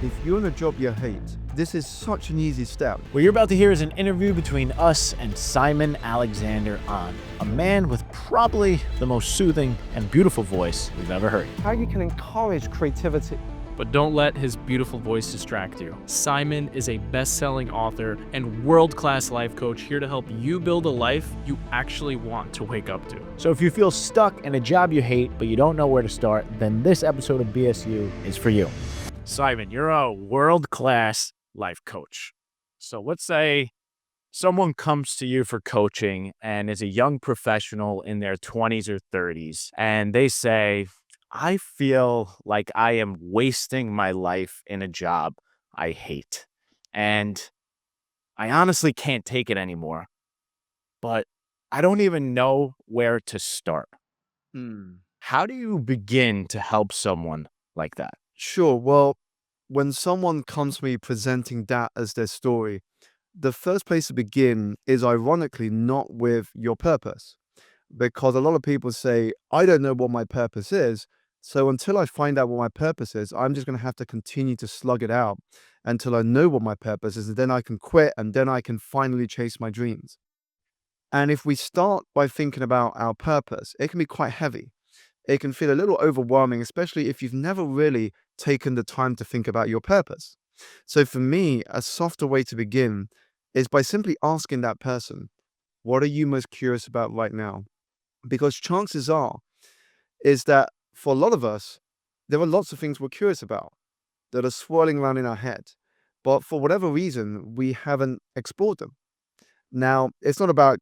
If you're in a job you hate, this is such an easy step. What you're about to hear is an interview between us and Simon Alexander Ong, a man with probably the most soothing and beautiful voice we've ever heard. How you can encourage creativity. But don't let his beautiful voice distract you. Simon is a best-selling author and world-class life coach here to help you build a life you actually want to wake up to. So if you feel stuck in a job you hate but you don't know where to start, then this episode of BSU is for you. Simon, you're a world-class life coach. So let's say someone comes to you for coaching and is a young professional in their 20s or 30s, and they say, I feel like I am wasting my life in a job I hate, and I honestly can't take it anymore, but I don't even know where to start. How do you begin to help someone like that? Sure, well, when someone comes to me presenting that as their story, the first place to begin is ironically not with your purpose. Because a lot of people say, I don't know what my purpose is. So until I find out what my purpose is, I'm just going to have to continue to slug it out until I know what my purpose is. And then I can quit and then I can finally chase my dreams. And if we start by thinking about our purpose, it can be quite heavy. It can feel a little overwhelming, especially if you've never really taken the time to think about your purpose. So for me, a softer way to begin is by simply asking that person, what are you most curious about right now? Because chances are is that for a lot of us, there are lots of things we're curious about that are swirling around in our head. But for whatever reason, we haven't explored them. Now, it's not about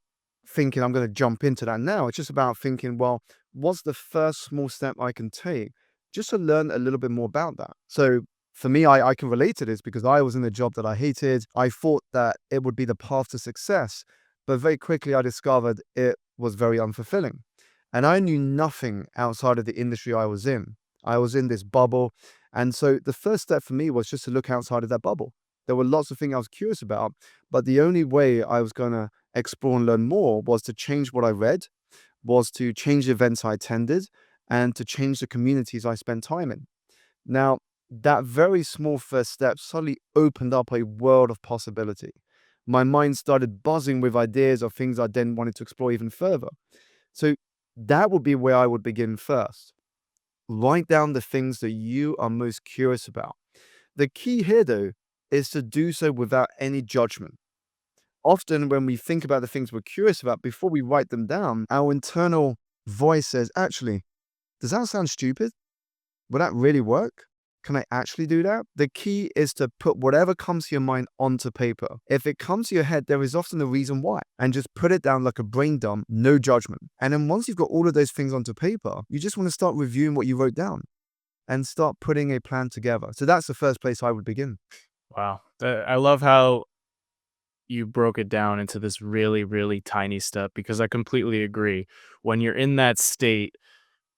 thinking I'm going to jump into that now. It's just about thinking, well, what's the first small step I can take just to learn a little bit more about that? So for me, I can relate to this because I was in a job that I hated. I thought that it would be the path to success, but very quickly I discovered it was very unfulfilling. And I knew nothing outside of the industry I was in. I was in this bubble. And so the first step for me was just to look outside of that bubble. There were lots of things I was curious about, but the only way I was going to explore and learn more was to change what I read, was to change the events I attended, and to change the communities I spent time in. Now, that very small first step suddenly opened up a world of possibility. My mind started buzzing with ideas of things I then wanted to explore even further. So that would be where I would begin first. Write down the things that you are most curious about. The key here, though, is to do so without any judgment. Often when we think about the things we're curious about, before we write them down, our internal voice says, actually, does that sound stupid? Will that really work? Can I actually do that? The key is to put whatever comes to your mind onto paper. If it comes to your head, there is often a reason why. And just put it down like a brain dump, no judgment. And then once you've got all of those things onto paper, you just want to start reviewing what you wrote down and start putting a plan together. So that's the first place I would begin. Wow. I love how you broke it down into this really, really tiny step, because I completely agree. When you're in that state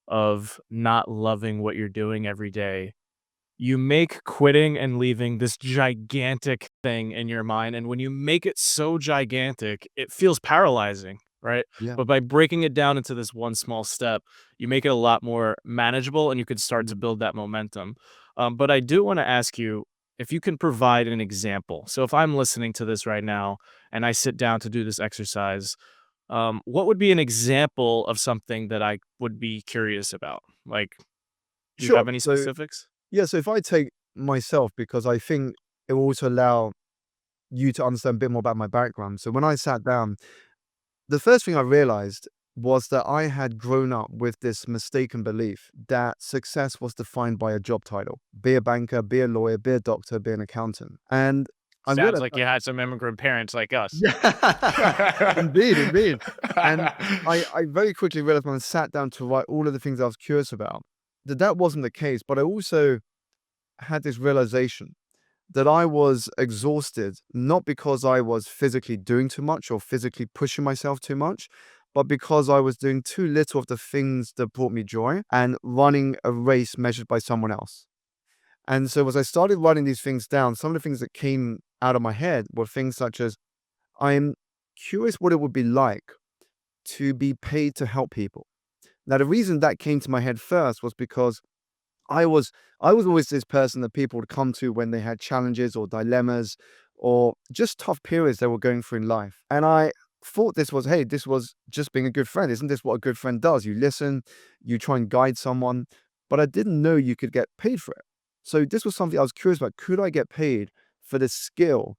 of not loving what you're doing every day, you make quitting and leaving this gigantic thing in your mind. And when you make it so gigantic, it feels paralyzing, right? Yeah. But by breaking it down into this one small step, you make it a lot more manageable and you can start to build that momentum. But I do want to ask you if you can provide an example. So if I'm listening to this right now and I sit down to do this exercise, what would be an example of something that I would be curious about? Like, do you Sure. have any specifics? Yeah, so if I take myself, because I think it will also allow you to understand a bit more about my background. So when I sat down, the first thing I realized was that I had grown up with this mistaken belief that success was defined by a job title. Be a banker, be a lawyer, be a doctor, be an accountant. And I Sounds realized, like you had some immigrant parents like us. yeah, indeed. And I very quickly realized when I sat down to write all of the things I was curious about, that wasn't the case. But I also had this realization that I was exhausted, not because I was physically doing too much or physically pushing myself too much, but because I was doing too little of the things that brought me joy and running a race measured by someone else. And so as I started writing these things down, some of the things that came out of my head were things such as, I'm curious what it would be like to be paid to help people. Now, the reason that came to my head first was because I was I was always this person that people would come to when they had challenges or dilemmas or just tough periods they were going through in life. And I thought this was, hey, this was just being a good friend. Isn't this what a good friend does? You listen, you try and guide someone, but I didn't know you could get paid for it. So this was something I was curious about. Could I get paid for the skill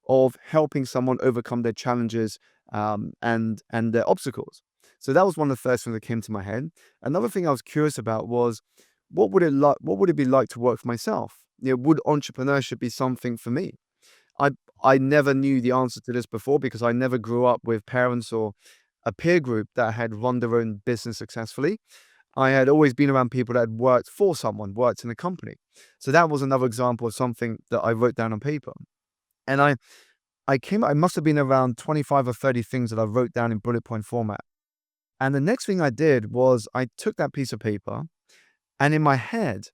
of helping someone overcome their challenges and their obstacles? So that was one of the first things that came to my head. Another thing I was curious about was what would it be like to work for myself? Would entrepreneurship be something for me? I I never knew the answer to this before because I never grew up with parents or a peer group that had run their own business successfully. I had always been around people that had worked for someone, worked in a company. So that was another example of something that I wrote down on paper. And I must have been around 25 or 30 things that I wrote down in bullet point format. And the next thing I did was I took that piece of paper and in my head,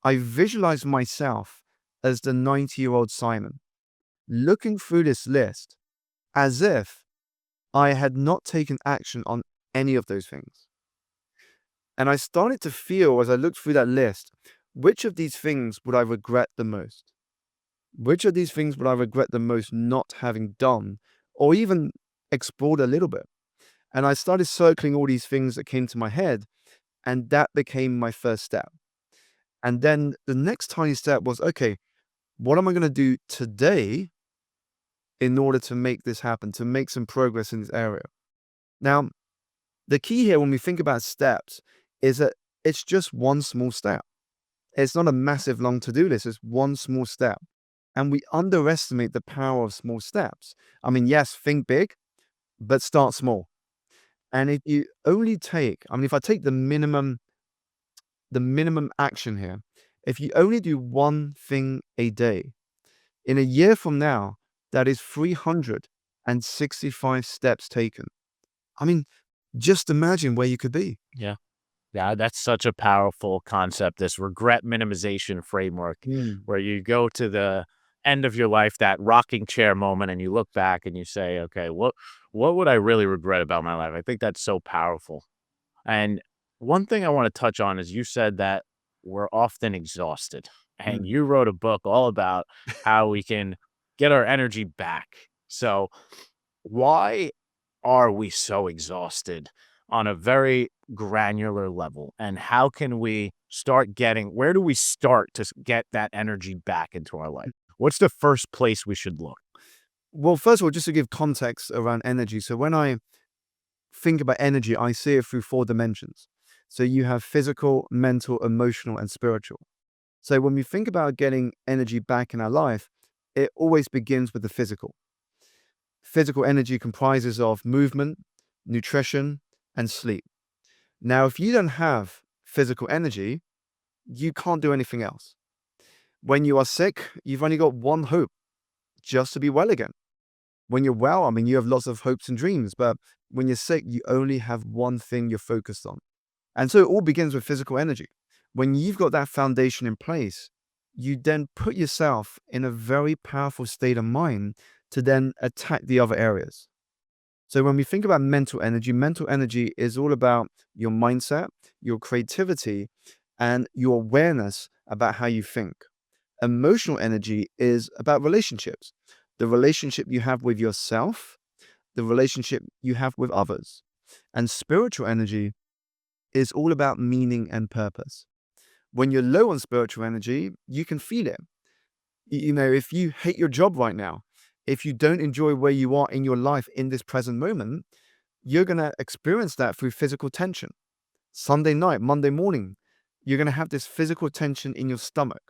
I visualized myself as the 90-year-old Simon, looking through this list as if I had not taken action on any of those things. And I started to feel as I looked through that list, which of these things would I regret the most? Which of these things would I regret the most not having done or even explored a little bit? And I started circling all these things that came to my head, and that became my first step. And then the next tiny step was, okay, what am I going to do today in order to make this happen, to make some progress in this area? Now, the key here when we think about steps is that it's just one small step. It's not a massive long to-do list. It's one small step. And we underestimate the power of small steps. I mean, yes, think big, but start small. And if you only take, I mean, if I take the minimum action here, if you only do one thing a day, in a year from now, that is 365 steps taken. I mean, just imagine where you could be. Yeah. Yeah, that's such a powerful concept, this regret minimization framework, where you go to the end of your life, that rocking chair moment, and you look back and you say, okay, what would I really regret about my life? I think that's so powerful. And one thing I want to touch on is you said that we're often exhausted. And Mm. you wrote a book all about how we can get our energy back. So why are we so exhausted on a very granular level? And how can we start where do we start to get that energy back into our life? What's the first place we should look? Well, first of all, just to give context around energy. So when I think about energy, I see it through 4 dimensions. So you have physical, mental, emotional, and spiritual. So when we think about getting energy back in our life, it always begins with the physical. Physical energy comprises of movement, nutrition, and sleep. Now, if you don't have physical energy, you can't do anything else. When you are sick, you've only got one hope, just to be well again. When you're well, I mean, you have lots of hopes and dreams, but when you're sick, you only have one thing you're focused on. And so it all begins with physical energy. When you've got that foundation in place, you then put yourself in a very powerful state of mind to then attack the other areas. So when we think about mental energy is all about your mindset, your creativity, and your awareness about how you think. Emotional energy is about relationships, the relationship you have with yourself, the relationship you have with others. And spiritual energy is all about meaning and purpose. When you're low on spiritual energy, you can feel it. If you hate your job right now, if you don't enjoy where you are in your life in this present moment, you're going to experience that through physical tension. Sunday night, Monday morning, you're going to have this physical tension in your stomach.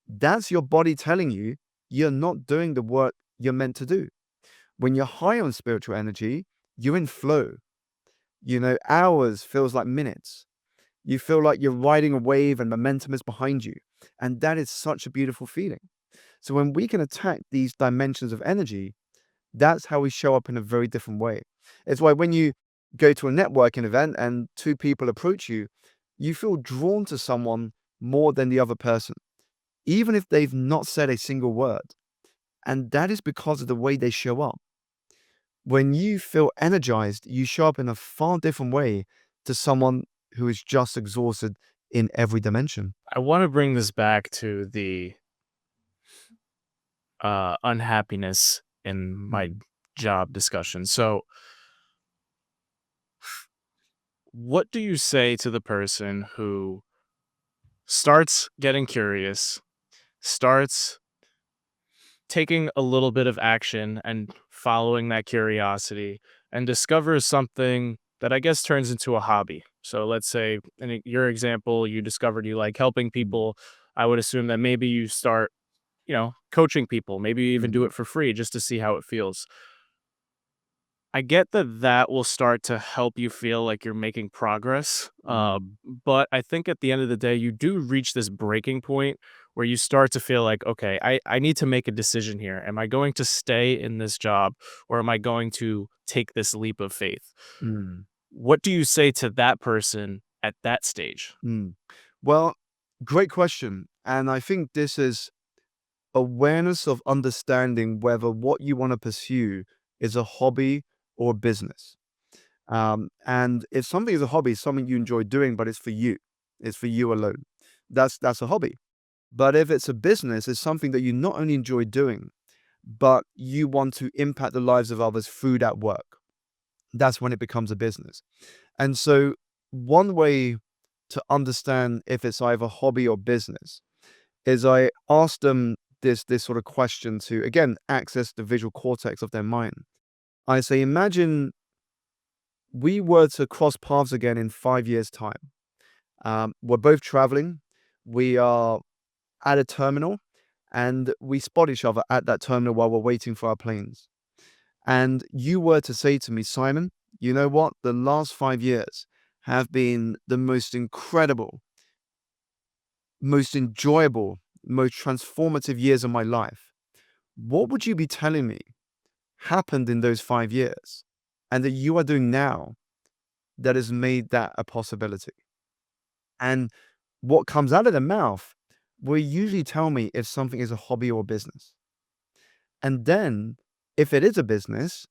That's your body telling you you're not doing the work you're meant to do. When you're high on spiritual energy, you're in flow. Hours feels like minutes. You feel like you're riding a wave and momentum is behind you. And that is such a beautiful feeling. So when we can attack these dimensions of energy, that's how we show up in a very different way. It's why when you go to a networking event and 2 people approach you, you feel drawn to someone more than the other person, even if they've not said a single word. And that is because of the way they show up. When you feel energized, you show up in a far different way to someone who is just exhausted in every dimension. I want to bring this back to the unhappiness in my job discussion. So, what do you say to the person who starts getting curious, starts taking a little bit of action and following that curiosity and discovers something that I guess turns into a hobby? So, let's say in your example, you discovered you like helping people. I would assume that maybe you start, coaching people. Maybe you even do it for free just to see how it feels. I get that that will start to help you feel like you're making progress. But I think at the end of the day, you do reach this breaking point where you start to feel like, okay, I need to make a decision here. Am I going to stay in this job or am I going to take this leap of faith? Mm. What do you say to that person at that stage? Mm. Well, great question. And I think this is awareness of understanding whether what you want to pursue is a hobby or a business. And if something is a hobby, it's something you enjoy doing, but it's for you. It's for you alone. That's a hobby. But if it's a business, it's something that you not only enjoy doing, but you want to impact the lives of others through that work. That's when it becomes a business. And so one way to understand if it's either hobby or business is I ask them this sort of question to, again, access the visual cortex of their mind. I say, imagine we were to cross paths again in 5 years' time. We're both traveling. We are at a terminal and we spot each other at that terminal while we're waiting for our planes. And you were to say to me, Simon, you know what? The last 5 years have been the most incredible, most enjoyable, most transformative years of my life. What would you be telling me happened in those 5 years and that you are doing now that has made that a possibility? And what comes out of the mouth will usually tell me if something is a hobby or a business. And then, if it is a business,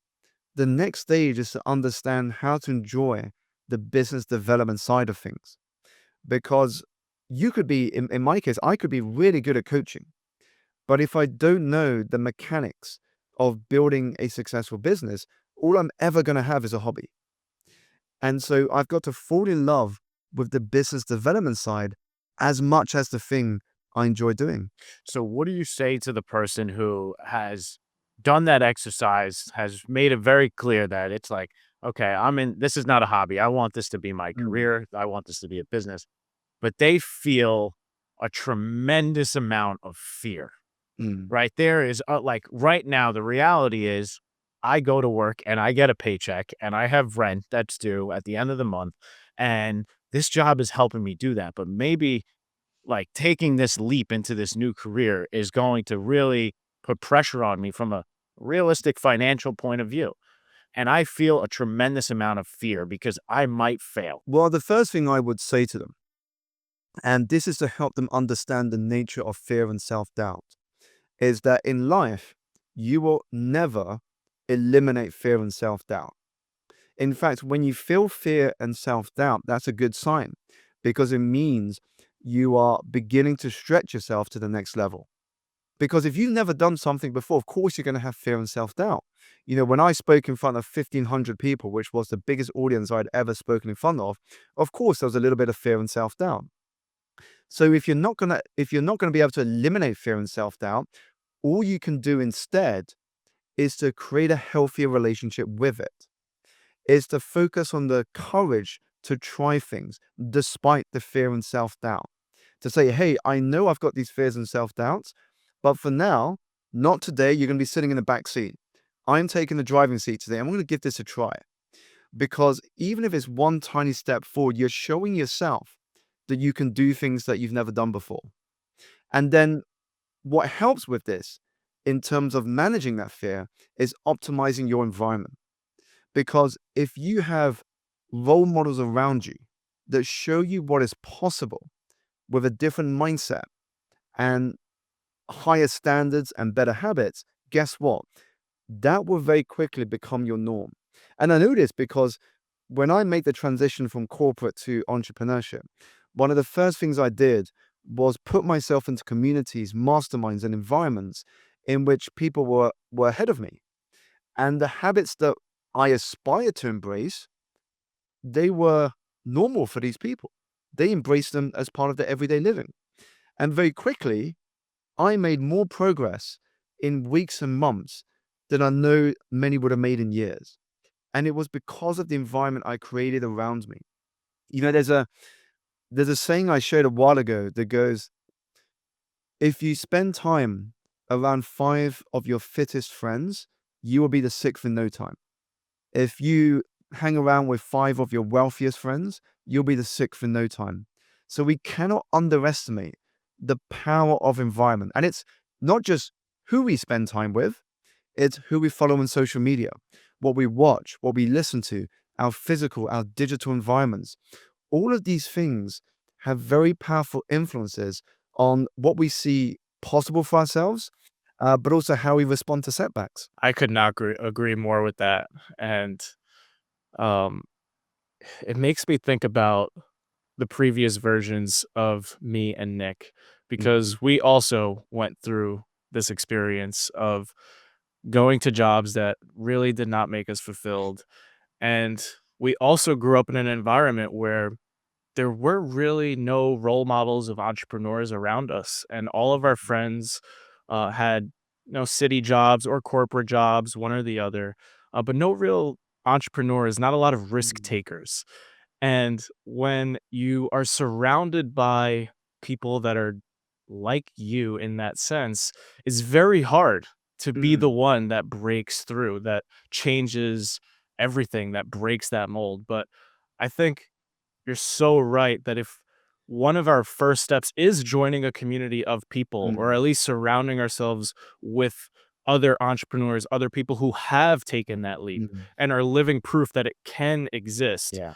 the next stage is to understand how to enjoy the business development side of things. Because you could be, in my case, I could be really good at coaching. But if I don't know the mechanics of building a successful business, all I'm ever going to have is a hobby. And so I've got to fall in love with the business development side as much as the thing I enjoy doing. So, what do you say to the person who has done that exercise, has made it very clear that it's like, okay, this is not a hobby. I want this to be my career. I want this to be a business. But they feel a tremendous amount of fear, Mm. right? There is like right now, the reality is I go to work and I get a paycheck and I have rent that's due at the end of the month. And this job is helping me do that. But maybe like taking this leap into this new career is going to really put pressure on me from a realistic financial point of view. And I feel a tremendous amount of fear because I might fail. Well, the first thing I would say to them, and this is to help them understand the nature of fear and self-doubt, is that in life, you will never eliminate fear and self-doubt. In fact, when you feel fear and self-doubt, that's a good sign because it means you are beginning to stretch yourself to the next level. Because if you've never done something before, of course, you're going to have fear and self-doubt. When I spoke in front of 1,500 people, which was the biggest audience I'd ever spoken in front of course, there was a little bit of fear and self-doubt. So if you're not going to be able to eliminate fear and self-doubt, all you can do instead is to create a healthier relationship with it, is to focus on the courage to try things despite the fear and self-doubt. To say, hey, I know I've got these fears and self-doubts, but for now, not today, you're going to be sitting in the back seat. I'm taking the driving seat today. I'm going to give this a try. Because even if it's one tiny step forward, you're showing yourself that you can do things that you've never done before. And then what helps with this in terms of managing that fear is optimizing your environment. Because if you have role models around you that show you what is possible with a different mindset and higher standards and better habits, guess what? That will very quickly become your norm. And I know this because when I make the transition from corporate to entrepreneurship, one of the first things I did was put myself into communities, masterminds, and environments in which people were ahead of me. And the habits that I aspired to embrace, they were normal for these people. They embraced them as part of their everyday living. And very quickly, I made more progress in weeks and months than I know many would have made in years. And it was because of the environment I created around me. You know, there's a saying I shared a while ago that goes, if you spend time around 5 of your fittest friends, you will be the 6th in no time. If you hang around with 5 of your wealthiest friends, you'll be the 6th in no time. So we cannot underestimate the power of environment. And it's not just who we spend time with, it's who we follow on social media, what we watch, what we listen to, our physical, our digital environments. All of these things have very powerful influences on what we see possible for ourselves, but also how we respond to setbacks. I could not agree more with that. And um, it makes me think about the previous versions of me and Nick, Mhm. because we also went through this experience of going to jobs that really did not make us fulfilled. And we also grew up in an environment where there were really no role models of entrepreneurs around us. And all of our friends had, city jobs or corporate jobs, one or the other, but no real entrepreneurs, not a lot of risk Mm. takers. And when you are surrounded by people that are like you in that sense, it's very hard to be Mm. the one that breaks through, that changes everything, that breaks that mold. But I think you're so right that if one of our first steps is joining a community of people, or Mm. at least surrounding ourselves with other entrepreneurs, other people who have taken that leap Mm. and are living proof that it can exist, Yeah.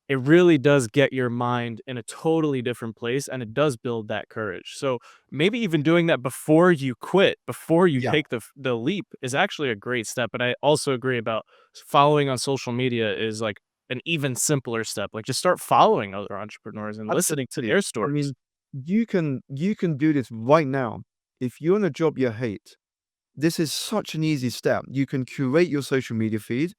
it really does get your mind in a totally different place, and it does build that courage. So maybe even doing that before you quit, before you Yeah. take the leap, is actually a great step. And I also agree about following on social media is like an even simpler step. Like, just start following other entrepreneurs and listening to Absolutely. their I stories. mean, you can do this right now. If you're in a job you hate, this is such an easy step. You can curate your social media feed.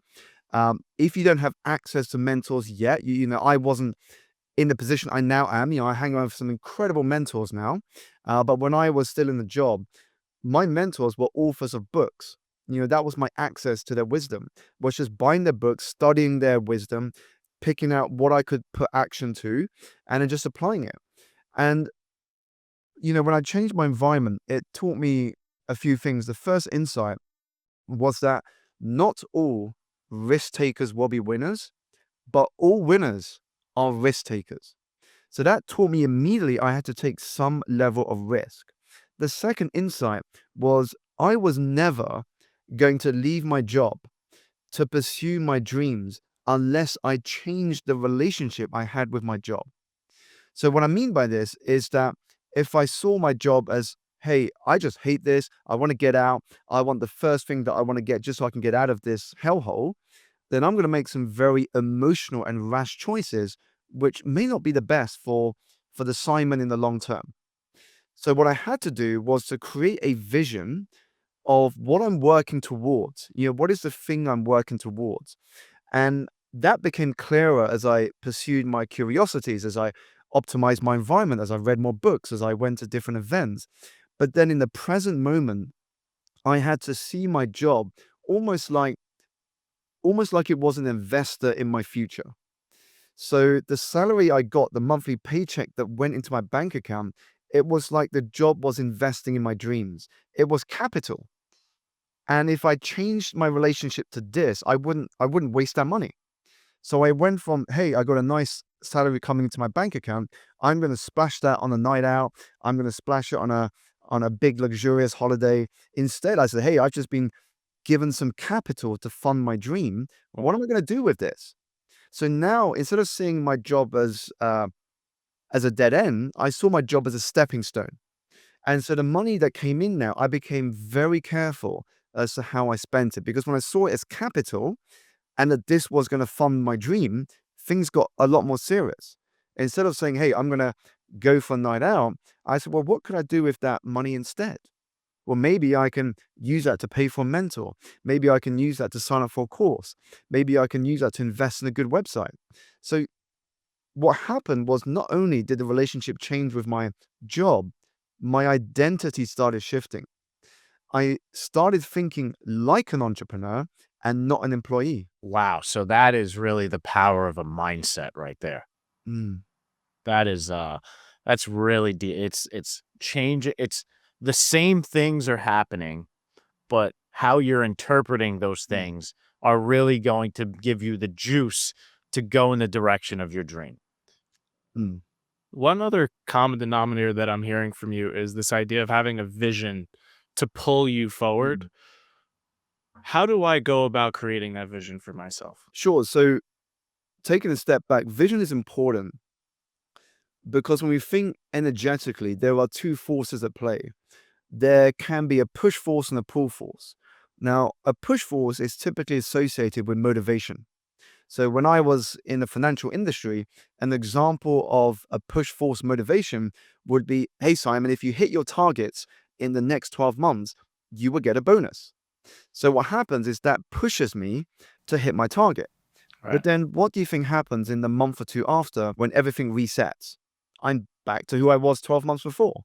If you don't have access to mentors yet, I wasn't in the position I now am. I hang around with some incredible mentors now. But when I was still in the job, my mentors were authors of books. That was my access to their wisdom, was just buying their books, studying their wisdom, picking out what I could put action to, and then just applying it. And, when I changed my environment, it taught me a few things. The first insight was that not all risk takers will be winners, but all winners are risk takers. So that taught me immediately I had to take some level of risk. The second insight was I was never going to leave my job to pursue my dreams unless I changed the relationship I had with my job. So, what I mean by this is that if I saw my job as, hey, I just hate this, I want to get out, I want the first thing that I want to get just so I can get out of this hellhole, then I'm going to make some very emotional and rash choices, which may not be the best for the Simon in the long term. So what I had to do was to create a vision of what I'm working towards. What is the thing I'm working towards? And that became clearer as I pursued my curiosities, as I optimized my environment, as I read more books, as I went to different events. But then in the present moment, I had to see my job almost like almost like it was an investor in my future. So the salary I got, the monthly paycheck that went into my bank account, it was like the job was investing in my dreams. It was capital. And if I changed my relationship to this, I wouldn't waste that money. So I went from, hey, I got a nice salary coming into my bank account. I'm going to splash that on a night out. I'm going to splash it on a big luxurious holiday. Instead, I said, hey, I've just been given some capital to fund my dream. What am I going to do with this? So now, instead of seeing my job as a dead end, I saw my job as a stepping stone. And so the money that came in now, I became very careful as to how I spent it, because when I saw it as capital and that this was going to fund my dream, things got a lot more serious. Instead of saying, hey, I'm going to go for a night out, I said, well, what could I do with that money instead? Well, maybe I can use that to pay for a mentor. Maybe I can use that to sign up for a course. Maybe I can use that to invest in a good website. So what happened was, not only did the relationship change with my job, my identity started shifting. I started thinking like an entrepreneur and not an employee. Wow. So that is really the power of a mindset right there. Mm, That is that's really it's change it's the same things are happening, but how you're interpreting those mm, things are really going to give you the juice to go in the direction of your dream. mm, One other common denominator that I'm hearing from you is this idea of having a vision to pull you forward. mm. How do I go about creating that vision for myself? Sure. So taking a step back, vision is important because when we think energetically, there are two forces at play. There can be a push force and a pull force. Now, a push force is typically associated with motivation. So when I was in the financial industry, an example of a push force motivation would be, hey, Simon, if you hit your targets in the next 12 months, you will get a bonus. So what happens is that pushes me to hit my target. Right. But then what do you think happens in the month or two after when everything resets? I'm back to who I was 12 months before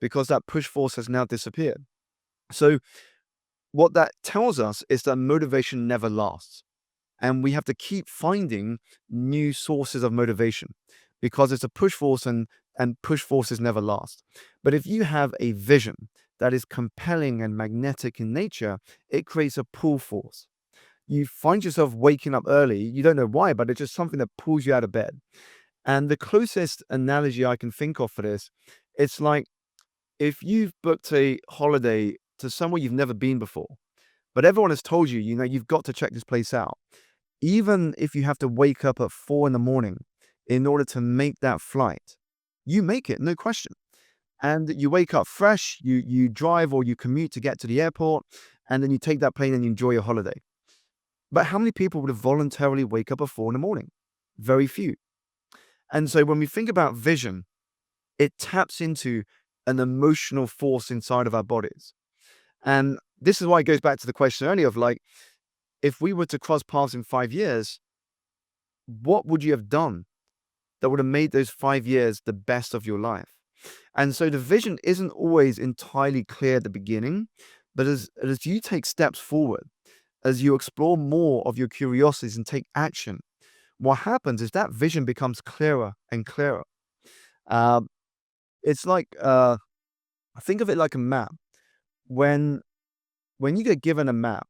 because that push force has now disappeared. So what that tells us is that motivation never lasts. And we have to keep finding new sources of motivation because it's a push force, and push forces never last. But if you have a vision that is compelling and magnetic in nature, it creates a pull force. You find yourself waking up early. You don't know why, but it's just something that pulls you out of bed. And the closest analogy I can think of for this, it's like if you've booked a holiday to somewhere you've never been before, but everyone has told you, you've got to check this place out. Even if you have to wake up at 4 in the morning in order to make that flight, you make it, no question. And you wake up fresh, you drive or you commute to get to the airport, and then you take that plane and you enjoy your holiday. But how many people would have voluntarily wake up at 4 in the morning? Very few. And so when we think about vision, it taps into an emotional force inside of our bodies. And this is why it goes back to the question earlier of like, if we were to cross paths in 5 years, what would you have done that would have made those 5 years the best of your life? And so the vision isn't always entirely clear at the beginning, but as you take steps forward, as you explore more of your curiosities and take action, what happens is that vision becomes clearer and clearer. Uh, it's like think of it like a map. When when you get given a map,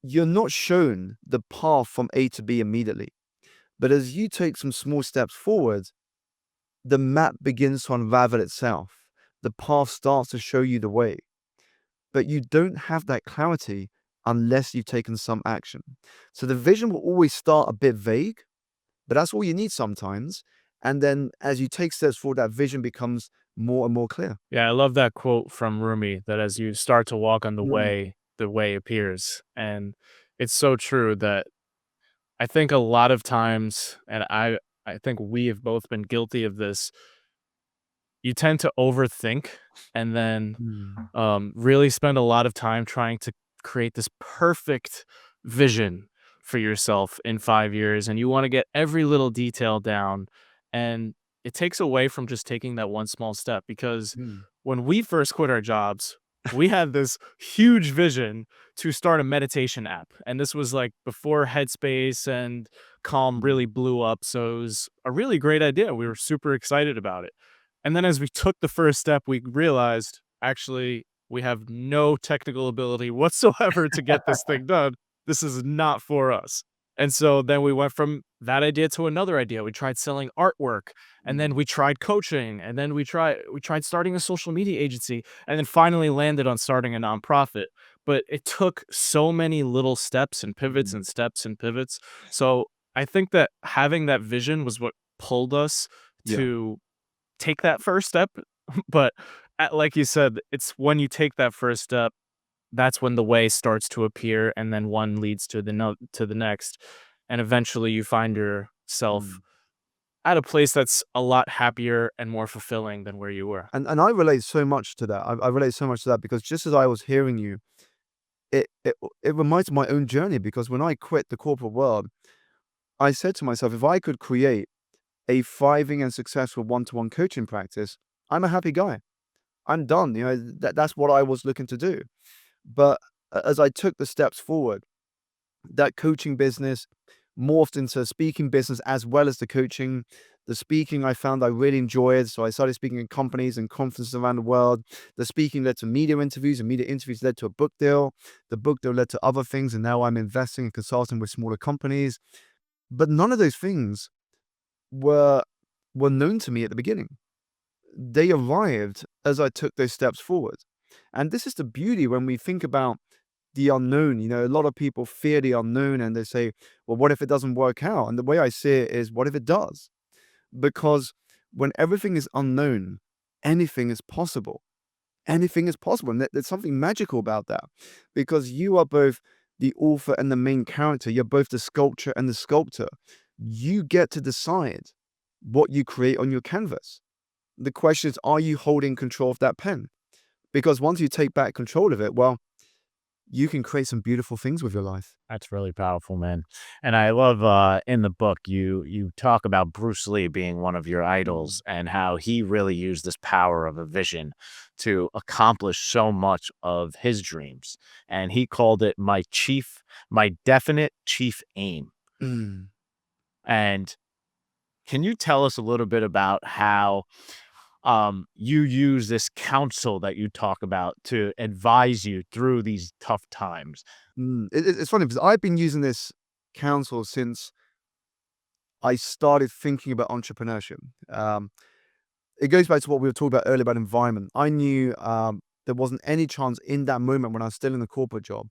you're not shown the path from A to B immediately. But as you take some small steps forward, the map begins to unravel itself. The path starts to show you the way. But you don't have that clarity unless you've taken some action. So the vision will always start a bit vague, but that's all you need sometimes. And then as you take steps forward, that vision becomes more and more clear. Yeah, I love that quote from Rumi that as you start to walk on Mm, the way appears. And it's so true that I think a lot of times, and I think we have both been guilty of this, you tend to overthink and then mm, really spend a lot of time trying to create this perfect vision for yourself in 5 years. And you want to get every little detail down. And it takes away from just taking that one small step because mm, when we first quit our jobs, we had this huge vision to start a meditation app. And this was like before Headspace and Calm mm, really blew up. So it was a really great idea. We were super excited about it. And then as we took the first step, we realized actually we have no technical ability whatsoever to get this thing done. This is not for us. And so then we went from that idea to another idea. We tried selling artwork, and then mm, we tried coaching, and then we tried starting a social media agency, and then finally landed on starting a nonprofit. But it took so many little steps and pivots mm. and steps and pivots. So I think that having that vision was what pulled us Yeah. to take that first step, but like you said, it's when you take that first step, that's when the way starts to appear, and then one leads to the next, and eventually you find yourself Mm, at a place that's a lot happier and more fulfilling than where you were. And I relate so much to that. I relate so much to that because just as I was hearing you, it reminds me of my own journey, because when I quit the corporate world, I said to myself, if I could create a thriving and successful one-to-one coaching practice, I'm a happy guy. I'm done. That's what I was looking to do. But as I took the steps forward, that coaching business morphed into a speaking business as well as the coaching. The speaking I found I really enjoyed, so I started speaking in companies and conferences around the world. The speaking led to media interviews, and media interviews led to a book deal. The book deal led to other things, and now I'm investing and consulting with smaller companies. But none of those things were known to me at the beginning. They arrived as I took those steps forward. And this is the beauty when we think about the unknown. A lot of people fear the unknown and they say, well, what if it doesn't work out? And the way I see it is, what if it does? Because when everything is unknown, anything is possible. Anything is possible. And there's something magical about that, because you are both the author and the main character. You're both the sculptor and the sculptor. You get to decide what you create on your canvas. The question is, are you holding control of that pen? Because once you take back control of it, well, you can create some beautiful things with your life. That's really powerful, man. And I love in the book you talk about Bruce Lee being one of your idols and how he really used this power of a vision to accomplish so much of his dreams. And he called it my definite chief aim. Mm. And can you tell us a little bit about how you use this counsel that you talk about to advise you through these tough times? It's funny because I've been using this counsel since I started thinking about entrepreneurship. It goes back to what we were talking about earlier about environment. I knew there wasn't any chance in that moment when I was still in the corporate job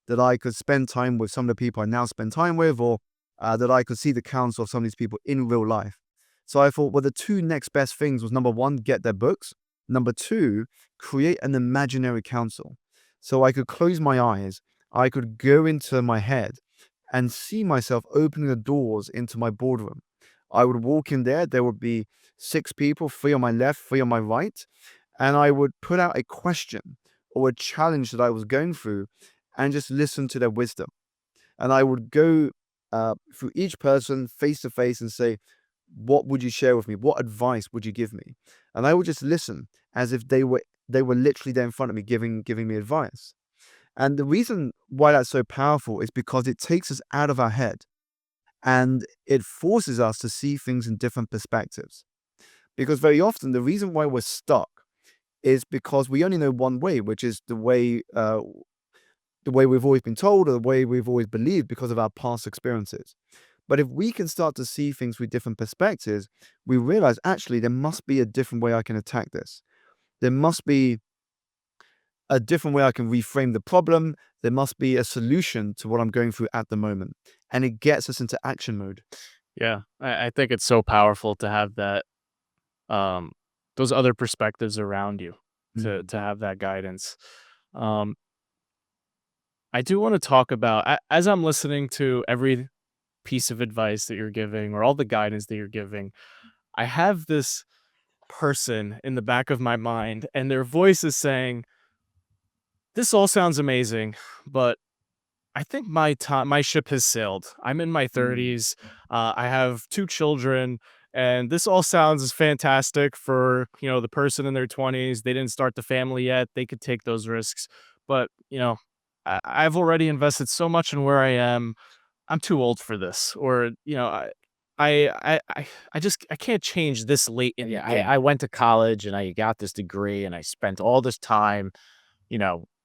that I could spend time with some of the people I now spend time with, or that I could see the counsel of some of these people in real life. So I thought, well, the two next best things was, number one, get their books. Number two, create an imaginary counsel. So I could close my eyes, I could go into my head and see myself opening the doors into my boardroom. I would walk in there would be 6 people, 3 on my left, 3 on my right, and I would put out a question or a challenge that I was going through and just listen to their wisdom. And I would go through each person face to face and say, what would you share with me? What advice would you give me? And I would just listen as if they were literally there in front of me giving me advice. And the reason why that's so powerful is because it takes us out of our head and it forces us to see things in different perspectives. Because very often the reason why we're stuck is because we only know one way, which is the way we've always been told, or the way we've always believed because of our past experiences. But if we can start to see things with different perspectives, we realize actually there must be a different way I can attack this. There must be a different way I can reframe the problem. There must be a solution to what I'm going through at the moment. And it gets us into action mode. Yeah, I think it's so powerful to have that, um, those other perspectives around you, to have that guidance. Um, I do want to talk about as I'm listening to every piece of advice that you're giving or all the guidance that you're giving, I have this person in the back of my mind, and their voice is saying, "This all sounds amazing, but I think my ship has sailed. I'm in my 30s. I have 2 children, and this all sounds fantastic for, the person in their 20s. They didn't start the family yet. They could take those risks. But, I've already invested so much in where I am. I'm too old for this." Or, I can't change this late in the Yeah, game. I went to college and I got this degree and I spent all this time,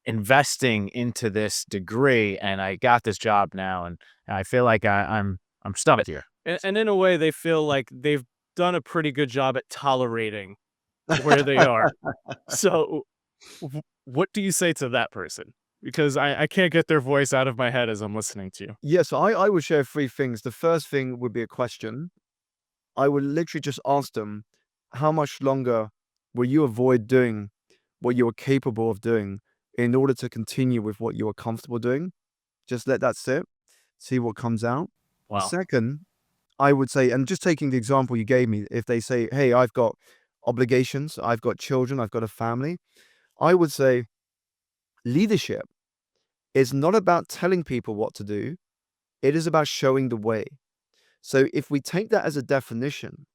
investing into this degree, and I got this job now, and I feel like I'm stuck here. And in a way, they feel like they've done a pretty good job at tolerating where they are. So, what do you say to that person? Because I can't get their voice out of my head as I'm listening to you. Yes, I would share 3 things. The first thing would be a question. I would literally just ask them, how much longer will you avoid doing what you are capable of doing in order to continue with what you are comfortable doing? Just let that sit, see what comes out. Wow. Second, I would say, and just taking the example you gave me, if they say, hey, I've got obligations, I've got children, I've got a family, I would say leadership is not about telling people what to do. It is about showing the way. So if we take that as a definition,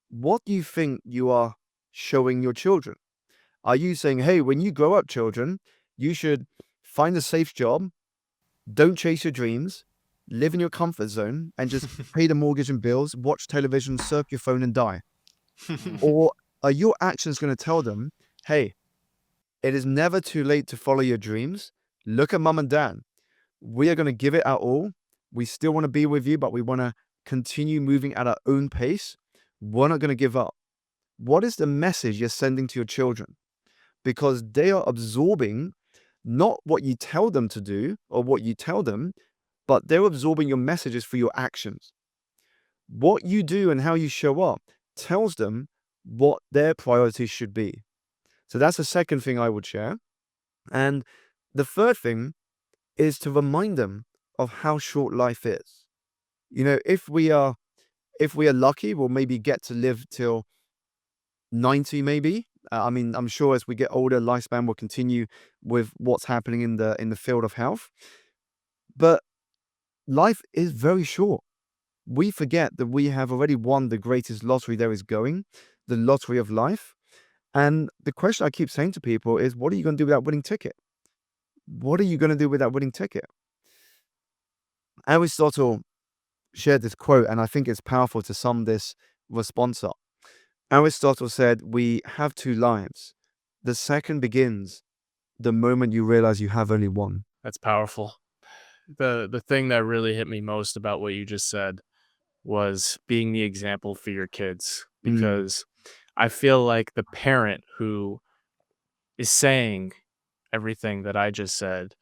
what do you think you are showing your children? Are you saying, hey, when you grow up, children, you should find a safe job, don't chase your dreams, live in your comfort zone, and just pay the mortgage and bills, watch television, surf your phone, and die? Or are your actions going to tell them, hey, it is never too late to follow your dreams? Look at mom and dad. We are going to give it our all. We still want to be with you, but we want to continue moving at our own pace. We're not going to give up. What is the message you're sending to your children? Because they are absorbing not what you tell them to do or what you tell them, but they're absorbing your messages for your actions. What you do and how you show up tells them what their priorities should be. So that's the second thing I would share. And the third thing is to remind them of how short life is. You know, if we are lucky, we'll maybe get to live till 90 maybe. I mean, I'm sure as we get older, lifespan will continue with what's happening in the field of health. But life is very short. We forget that we have already won the greatest lottery there is going, the lottery of life. And the question I keep saying to people is, what are you going to do with that winning ticket? What are you going to do with that winning ticket? Aristotle shared this quote, and I think it's powerful to sum this response up. Aristotle said, we have two lives. The second begins the moment you realize you have only one. That's powerful. The thing that really hit me most about what you just said was being the example for your kids, because I feel like the parent who is saying everything that I just said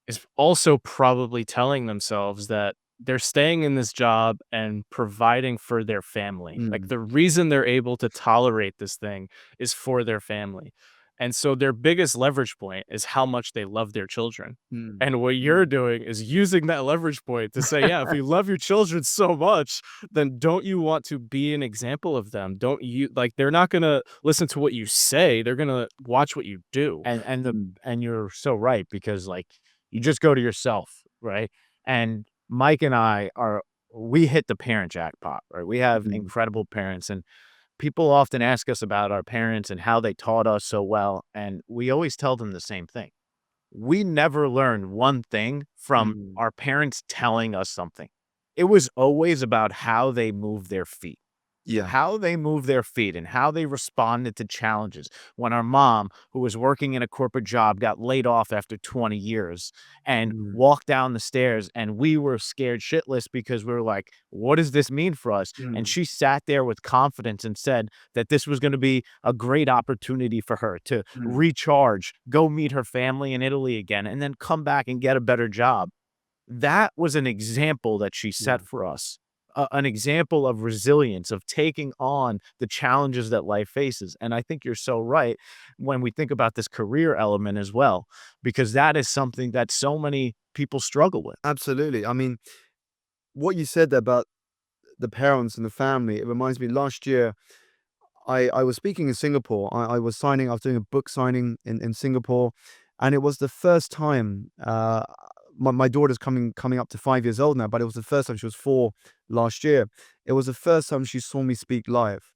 is also probably telling themselves that they're staying in this job and providing for their family. Like, the reason they're able to tolerate this thing is for their family. And so their biggest leverage point is how much they love their children. And what you're doing is using that leverage point to say, yeah, if you love your children so much, then don't you want to be an example of them? Don't you, like, they're not going to listen to what you say. They're going to watch what you do. And you're so right, because like you just go to yourself, right? And Mike and we hit the parent jackpot, right? We have incredible parents, and people often ask us about our parents and how they taught us so well, and we always tell them the same thing. We never learned one thing from our parents telling us something. It was always about how they move their feet. Yeah. How they move their feet and how they responded to challenges. When our mom, who was working in a corporate job, got laid off after 20 years and walked down the stairs, and we were scared shitless because we were like, what does this mean for us? And she sat there with confidence and said that this was going to be a great opportunity for her to recharge, go meet her family in Italy again, and then come back and get a better job. That was an example that she set for us. An example of resilience, of taking on the challenges that life faces. And I think you're so right when we think about this career element as well, because that is something that so many people struggle with. Absolutely. I mean, what you said there about the parents and the family, it reminds me last year, I was speaking in Singapore. I was doing a book signing in Singapore, and it was the first time, my daughter's coming up to 5 years old now, but it was the first time, she was 4 last year. It was the first time she saw me speak live.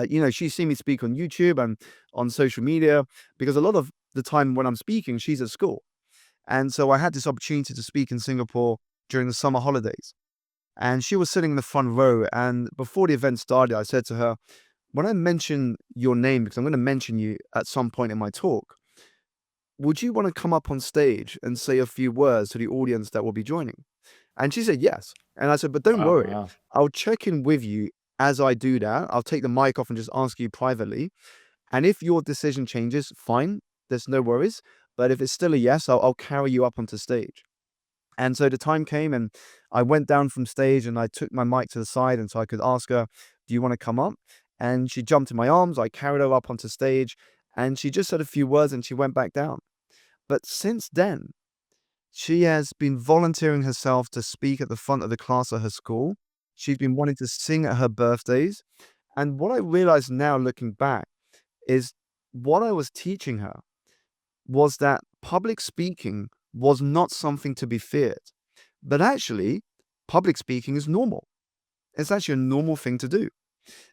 You know, she's seen me speak on YouTube and on social media, because a lot of the time when I'm speaking, she's at school. And so I had this opportunity to speak in Singapore during the summer holidays. And she was sitting in the front row. And before the event started, I said to her, when I mention your name, because I'm going to mention you at some point in my talk, would you want to come up on stage and say a few words to the audience that will be joining? And she said yes. And I said, but don't worry, I'll check in with you as I do that. I'll take the mic off and just ask you privately. And if your decision changes, fine, there's no worries. But if it's still a yes, I'll carry you up onto stage. And so the time came, and I went down from stage and I took my mic to the side, and so I could ask her, do you want to come up? And she jumped in my arms. I carried her up onto stage, and she just said a few words and she went back down. But since then, she has been volunteering herself to speak at the front of the class at her school. She's been wanting to sing at her birthdays. And what I realize now looking back is what I was teaching her was that public speaking was not something to be feared. But actually, public speaking is normal. It's actually a normal thing to do.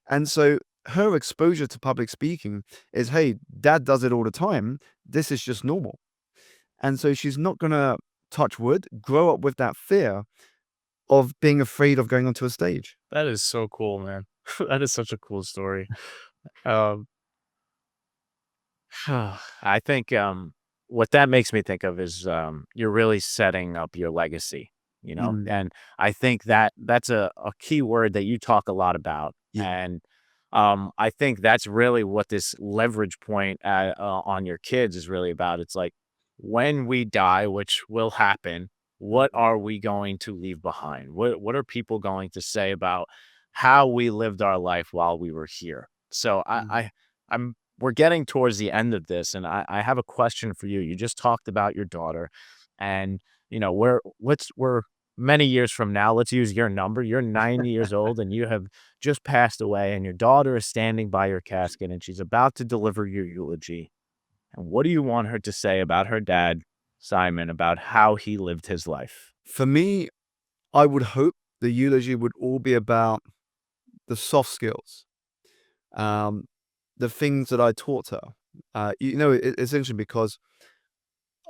And so her exposure to public speaking is, hey, dad does it all the time. This is just normal. And so she's not going to, touch wood, grow up with that fear of being afraid of going onto a stage. That is so cool, man. That is such a cool story. Um, I think what that makes me think of is you're really setting up your legacy, Mm, and I think that that's a key word that you talk a lot about. yeah. And I think that's really what this leverage point on your kids is really about. It's like when we die, which will happen, what are we going to leave behind? What are people going to say about how we lived our life while we were here? So Mm. I'm we're getting towards the end of this, and I have a question for you. You just talked about your daughter, and we're many years from now. Let's use your number. You're 90 years old, and you have just passed away, and your daughter is standing by your casket, and she's about to deliver your eulogy. And what do you want her to say about her dad, Simon, about how he lived his life? For me, I would hope the eulogy would all be about the soft skills, um, the things that I taught her. It's interesting because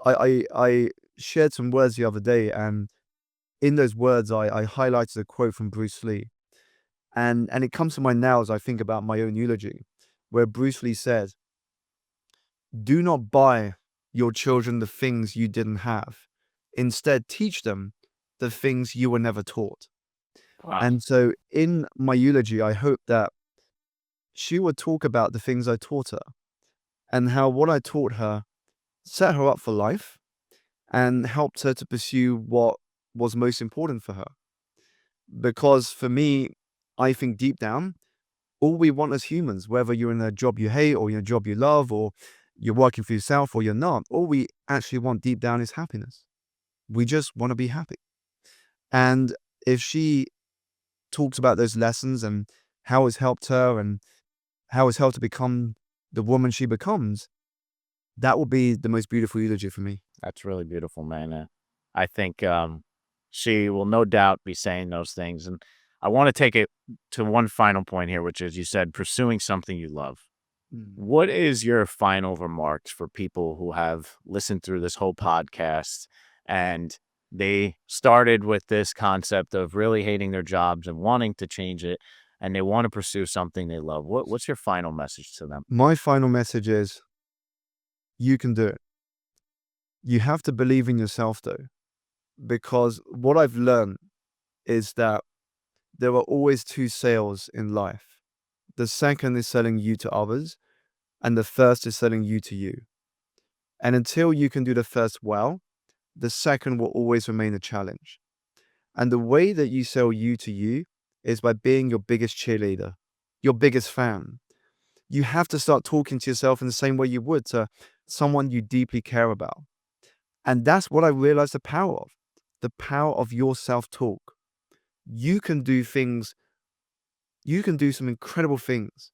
I shared some words the other day, and in those words, I highlighted a quote from Bruce Lee, and it comes to mind now as I think about my own eulogy, where Bruce Lee said, "Do not buy your children the things you didn't have. Instead, teach them the things you were never taught." Wow. And so in my eulogy, I hope that she would talk about the things I taught her and how what I taught her set her up for life and helped her to pursue what was most important for her. Because for me, I think deep down, all we want as humans, whether you're in a job you hate or in a job you love or you're working for yourself or you're not, all we actually want deep down is happiness. We just want to be happy. And if she talks about those lessons and how it's helped her and how it's helped to become the woman she becomes, that will be the most beautiful eulogy for me. That's really beautiful, man. I think she will no doubt be saying those things. And I want to take it to one final point here, which is you said pursuing something you love. Mm. What is your final remarks for people who have listened through this whole podcast and they started with this concept of really hating their jobs and wanting to change it and they want to pursue something they love? What's your final message to them? My final message is you can do it. You have to believe in yourself though, because what I've learned is that there are always two sales in life. The second is selling you to others, and the first is selling you to you. And until you can do the first well, the second will always remain a challenge. And the way that you sell you to you is by being your biggest cheerleader, your biggest fan. You have to start talking to yourself in the same way you would to someone you deeply care about. And that's what I realized the power of your self talk. You can do things, you can do some incredible things,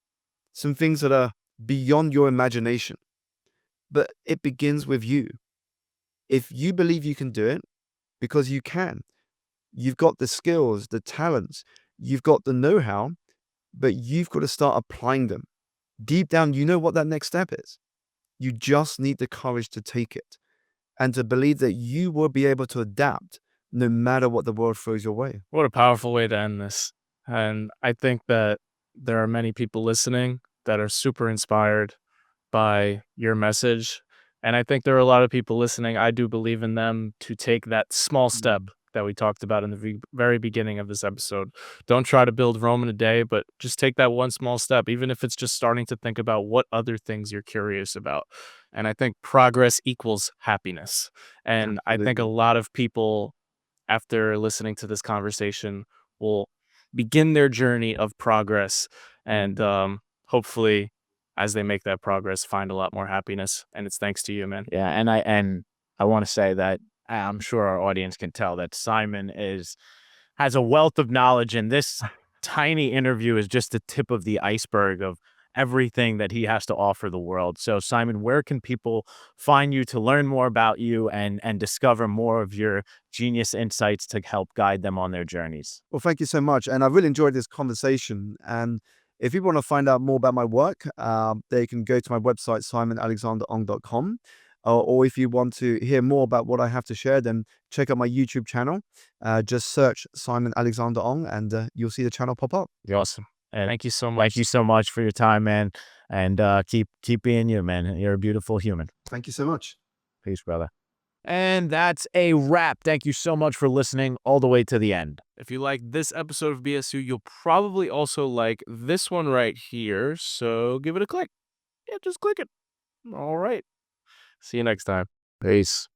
some things that are beyond your imagination. But it begins with you. If you believe you can do it, because you can, you've got the skills, the talents, you've got the know how, but you've got to start applying them. Deep down, you know what that next step is. You just need the courage to take it and to believe that you will be able to adapt no matter what the world throws your way. What a powerful way to end this. And I think that there are many people listening that are super inspired by your message. And I think there are a lot of people listening. I do believe in them to take that small step that we talked about in the very beginning of this episode. Don't try to build Rome in a day, but just take that one small step, even if it's just starting to think about what other things you're curious about. And I think progress equals happiness. And I think a Absolutely. lot of people, after listening to this conversation, will begin their journey of progress and hopefully as they make that progress find a lot more happiness, and it's thanks to you, man. Yeah, and I want to say that I'm sure our audience can tell that Simon is has a wealth of knowledge, and this tiny interview is just the tip of the iceberg of everything that he has to offer the world. So, Simon, where can people find you to learn more about you and discover more of your genius insights to help guide them on their journeys? Well, thank you so much. And I really enjoyed this conversation. And if you want to find out more about my work, they can go to my website, simonalexanderong.com. Or if you want to hear more about what I have to share, then check out my YouTube channel. Just search Simon Alexander Ong and you'll see the channel pop up. Awesome. And Thank you so much. thank you so much for your time, man. And keep being you, man. You're a beautiful human. Thank you so much. Peace, brother. And that's a wrap. Thank you so much for listening all the way to the end. If you like this episode of BSU, you'll probably also like this one right here. So give it a click. Yeah, just click it. All right. See you next time. Peace.